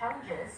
challenges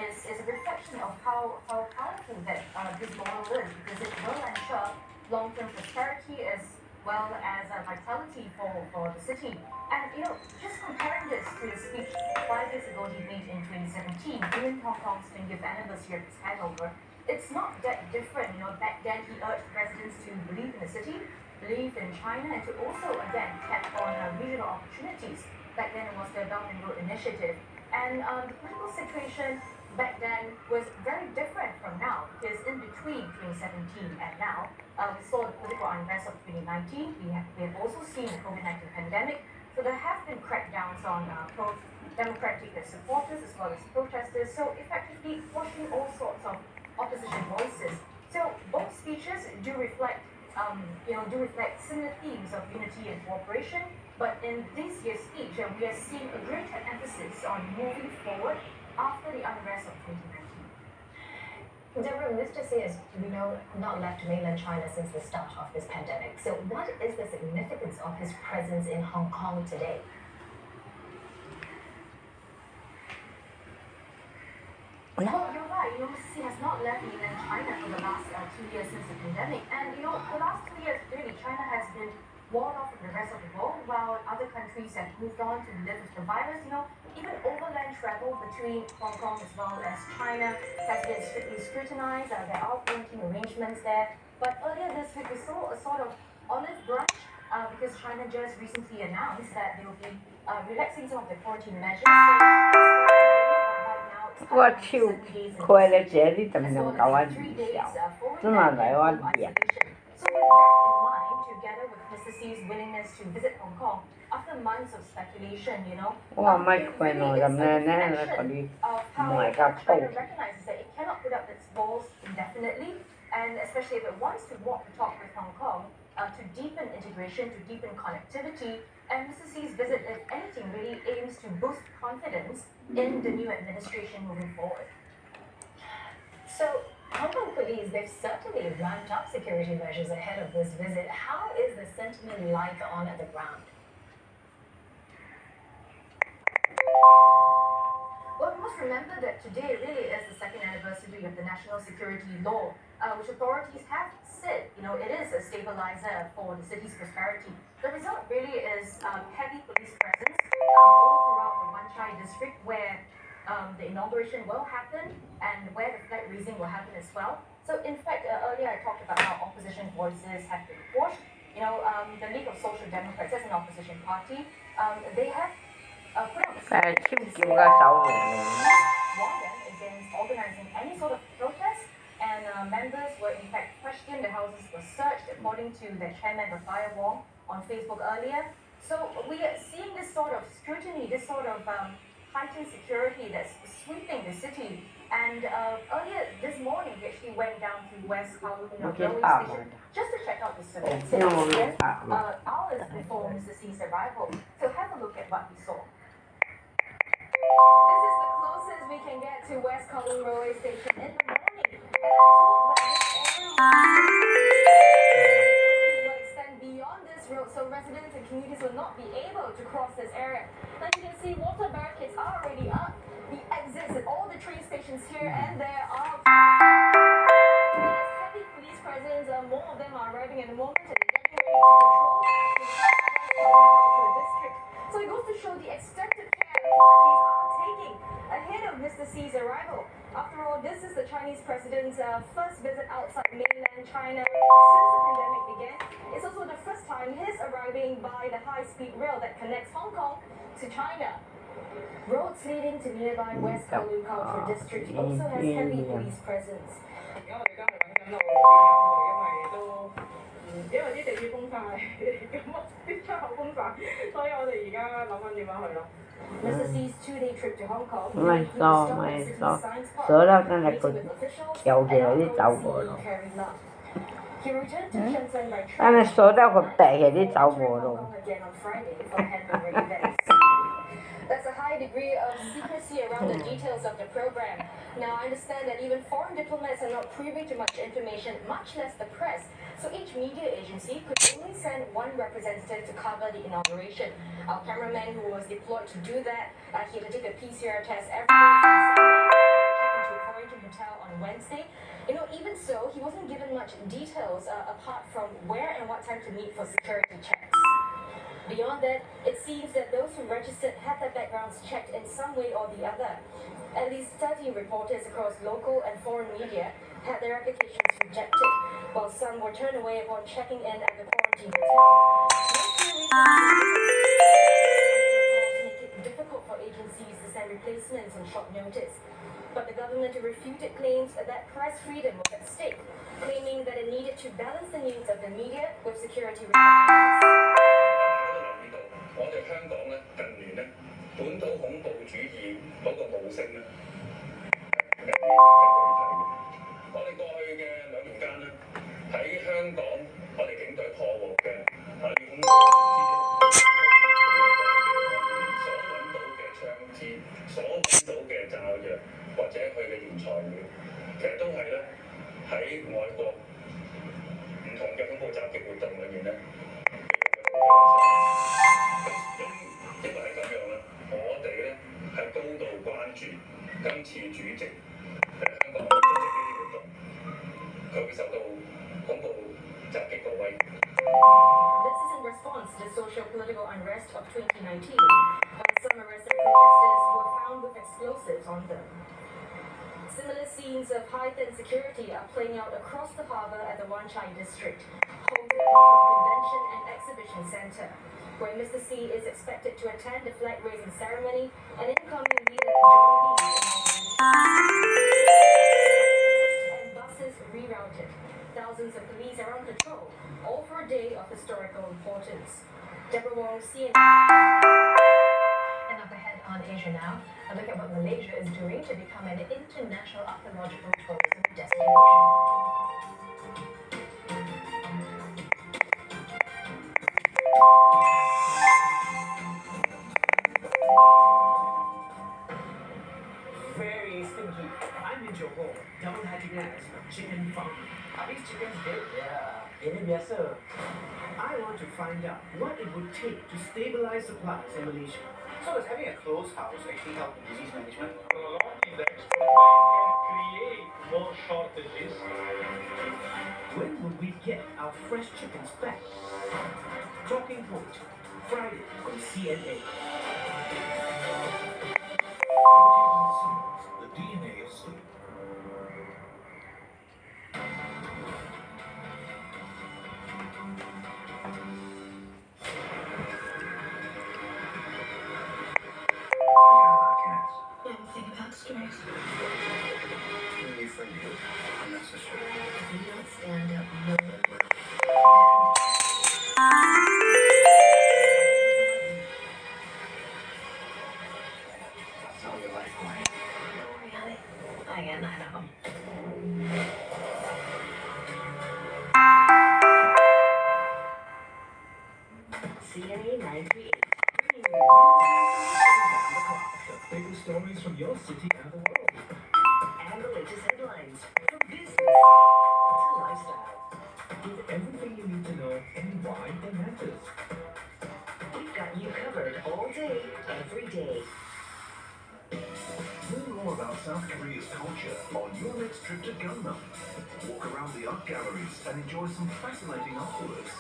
is a reflection of how powerful that this model is because it will ensure long-term prosperity as well as vitality for the city. And just comparing this to the speech 5 years ago he made in 2017 during Hong Kong's 20th anniversary of its handover, it's not that different. Back then he urged residents to believe in the city, believe in China, and to also again tap on regional opportunities. Back then it was the Belt and Road Initiative. And the political situation back then was very different from now because in between 2017 and now, we saw the political unrest of 2019. We have also seen the COVID-19 pandemic. So there have been crackdowns on pro-democratic supporters as well as protesters. So effectively quashing all sorts of opposition voices. So both speeches do reflect similar themes of unity and cooperation. But in this year's speech, we are seeing a greater emphasis on moving forward after the unrest of 2019. Deborah, Mr. Xi has, we know, not left mainland China since the start of this pandemic. So what is the significance of his presence in Hong Kong today? Well, you're right. Xi has not left mainland China for the last 2 years since the pandemic. And, the last 2 years, really, China has been walled off from the rest of the world while other countries have moved on to live with the virus. Even overland travel between Hong Kong as well as China has been strictly scrutinized. There are quarantine arrangements there. But earlier this week, we saw a sort of olive branch because China just recently announced that they will be relaxing some of the quarantine measures. So, 我手开了这里怎么能搞我理想？怎么来我理？ So with that in mind, together with Mr. Xi's willingness to visit Hong Kong, after months of speculation, it really is a reflection of how China recognizes that it cannot put up its walls indefinitely, and especially if it wants to walk the talk with Hong Kong to deepen integration, to deepen connectivity. And Mr. Xi's visit, if anything, really aims to boost confidence in the new administration moving forward. So Hong Kong police, they've certainly ramped up security measures ahead of this visit. How is the sentiment like on the ground? Well, we must remember that today really is the second anniversary of the National Security Law, which authorities have said, it is a stabilizer for the city's prosperity. The result really is heavy police presence all throughout the Wan Chai district where the inauguration will happen and where the flag raising will happen as well. So in fact, earlier I talked about how opposition voices have been quashed. The League of Social Democrats as an opposition party, they have put out a statement warn them against organizing any sort of protest, and members were in fact questioned. The houses were searched according to the chairman of Firewall on Facebook earlier. So we are seeing this sort of scrutiny, this sort of heightened security that's sweeping the city. And earlier this morning, we actually went down to West Kowloon railway station just to check out the services hours before Mr. Xi's arrival. So have a look at what we saw. This is the closest we can get to West Kowloon railway station in the morning. And I'm told that this area will extend beyond this road, so residents and commuters will not be able to cross this area. Now you can see water barricades are already up. The exits at all the train stations here and there are heavy police presence. More of them are arriving in the moment and getting ready to patrol the district. So it goes to show the extent of care authorities are taking ahead of Mr. Xi's arrival. After all, this is the Chinese president's first visit outside mainland China since the pandemic began. It's also the first time he's arriving by the high-speed rail that connects Hong Kong to China. Roads leading to nearby West Kowloon Cultural District also has heavy police presence. 因為啲地鐵封晒，咁啲出口封晒，所以我哋而家諗緊點樣去咯。Mr. Xi's two-day trip to Hong Kong 咪錯，所以跟住佢跳起來啲走過咯。但係所有佢白起啲走過咯。There's a high degree of secrecy around the details of the program. Now, I understand that even foreign diplomats are not privy to much information, much less the press. So each media agency could only send one representative to cover the inauguration. Our cameraman who was deployed to do that, he had to take a PCR test every day from Sunday, check into a quarantine hotel on Wednesday. Even so, he wasn't given much details apart from where and what time to meet for security checks. Beyond that, it seems that those who registered had their backgrounds checked in some way or the other. At least 13 reporters across local and foreign media had their applications rejected, while some were turned away upon checking in at the quarantine hotel. Make it difficult for agencies to send replacements on short notice. But the government refuted claims that press freedom was at stake, claiming that it needed to balance the needs of the media with security requirements. 我哋香港咧近年咧本土恐怖主義嗰個暴升咧明顯係具體嘅。我哋過去嘅2年間咧喺香港，我哋警隊破獲嘅恐怖所揾到嘅槍支、所揾到嘅炸藥或者佢嘅原材料，其實都係咧喺外國唔同嘅恐怖襲擊活動裏面咧。因為係咁樣啦，我哋咧係高度關注今次主席香港組織呢啲活動，佢會受到恐怖襲擊個威脅。This is in response to the social political unrest of 2019, when some arrested protesters were found with explosives on them. Similar scenes of heightened security are playing out across the harbour at the Wan Chai district, home to the Hong Kong Convention and Exhibition Centre, where Mr. Xi is expected to attend the flag-raising ceremony and incoming leader John Lee and buses rerouted. Thousands of police are on patrol, all for a day of historical importance. Deborah Wong, CNN. And up ahead on Asia Now, a look at what Malaysia is doing to become an international archaeological tourism destination. Very stinky. I'm in Johor, double hatching eggs, chicken farm. Are these chickens dead? Yeah, ini biasa. I want to find out what it would take to stabilize supplies in Malaysia. So does having a closed house actually help with disease management? Along the export can create more shortages. When will we get our fresh chickens back? Talking Point, Friday on CNA. The DNA of sleep. Think about stress. Really for you, unnecessary. You don't stand up, no. That's all your life, Mike. Really? I know. CNA 938. The biggest stories from your city and the world. And the latest headlines from business to lifestyle. With everything you need to know and why it matters. We've got you covered all day, every day. Learn more about South Korea's culture on your next trip to Gangnam. Walk around the art galleries and enjoy some fascinating artworks.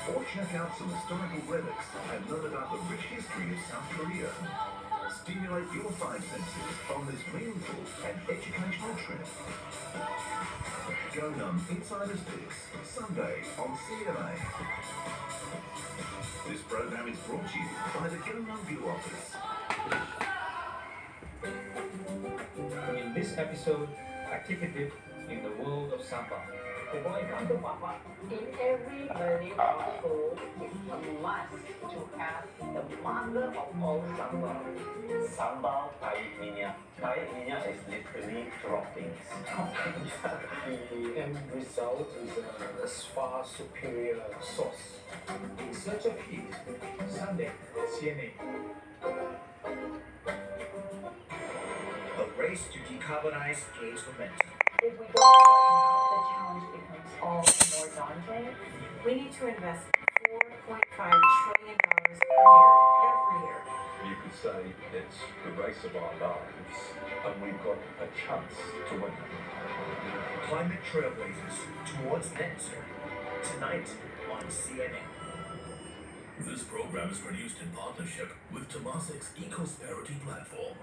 Or check out some historical relics and learn about the rich history of South Korea. Stimulate your five senses on this meaningful and educational trip. Gangnam Insider's Picks, Sunday on CMA. This program is brought to you by the Gangnam View Office. In this episode, I take a dip in the world of samba. In every Malay household, it's a must to have the mother of all sambal. Sambal tarik minyak. Tarik minyak is literally droppings. The end result is a far superior sauce. In Search of Heat, Sunday, CNA. A race to decarbonize gains momentum. If we don't start now, the challenge becomes all the more daunting. We need to invest $4.5 trillion per year, every year. You could say it's the race of our lives, and we've got a chance to win. Climate trailblazers towards net zero. Tonight on CNN. This program is produced in partnership with Temasek's Ecosperity platform.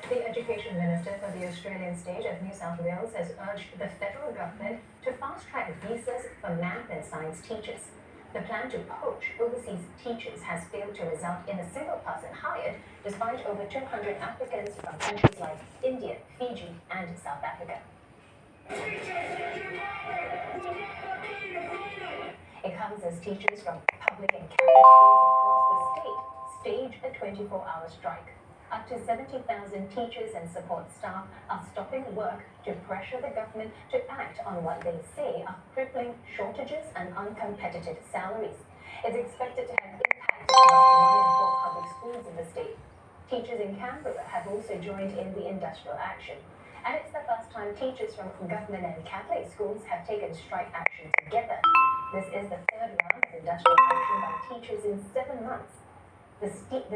The Education Minister for the Australian state of New South Wales has urged the federal government to fast-track visas for math and science teachers. The plan to poach overseas teachers has failed to result in a single person hired, despite over 200 applicants from countries like India, Fiji, and South Africa. It comes as teachers from public and Catholic schools across the state stage a 24-hour strike. Up to 70,000 teachers and support staff are stopping work to pressure the government to act on what they say are crippling shortages and uncompetitive salaries. It's expected to have impact on about 1 in 4 public schools in the state. Teachers in Canberra have also joined in the industrial action. And it's the first time teachers from government and Catholic schools have taken strike action together. This is the third round of industrial action by teachers in 7 months. The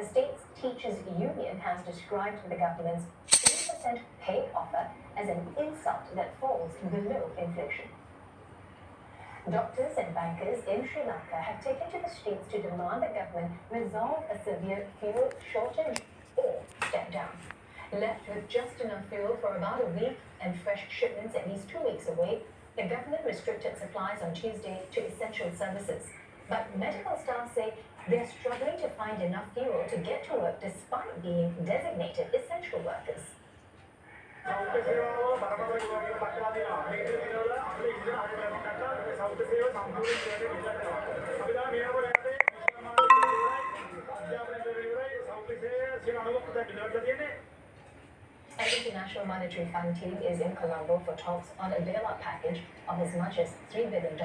state's teachers' union has described the government's 3% pay offer as an insult that falls below inflation. Doctors and bankers in Sri Lanka have taken to the streets to demand the government resolve a severe fuel shortage or step down. Left with just enough fuel for about a week and fresh shipments at least 2 weeks away, the government restricted supplies on Tuesday to essential services. But medical staff say they're struggling to find enough fuel to get to work despite being designated essential workers. An International Monetary Fund team is in Colombo for talks on a bailout package of as much as $3 billion.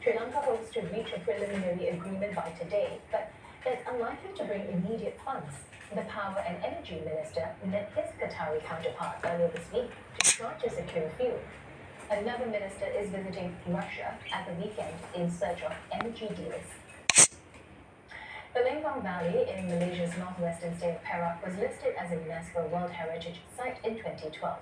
Sri Lanka hopes to reach a preliminary agreement by today, but it's unlikely to bring immediate funds. The Power and Energy Minister met his Qatari counterpart earlier this week to try to secure fuel. Another minister is visiting Russia at the weekend in search of energy deals. The Lenggong Valley in Malaysia's northwestern state of Perak was listed as a UNESCO World Heritage Site in 2012.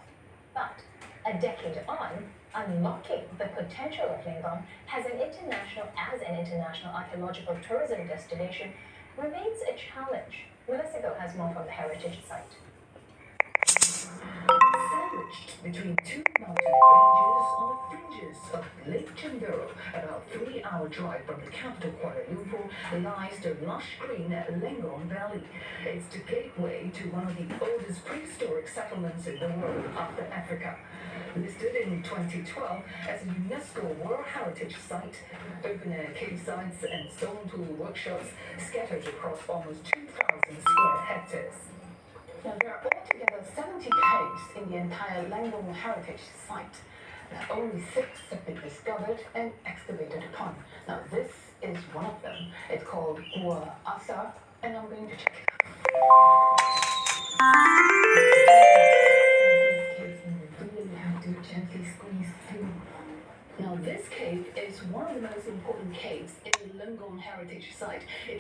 But a decade on, unlocking the potential of Lenggong as an international archaeological tourism destination remains a challenge. Melissa Go has more from the heritage site. Sandwiched between two mountain ranges on the fringes of Lake Chenburo, about a 3-hour drive from the capital Kuala Lumpur, lies the lush green Lenggong Valley. It's the gateway to one of the oldest prehistoric settlements in the world after Africa. Listed in 2012 as a UNESCO World Heritage Site, open-air cave sites and stone tool workshops scattered across almost 2,000 square hectares. Now, there are altogether 70 caves in the entire Lenggong Heritage Site. Only 6 have been discovered and excavated upon. Now, this is one of them. It's called Gua Asar, and I'm going to check it out. Really have to gently squeeze through. Now, this cave is one of the most important caves in the Lenggong Heritage Site. It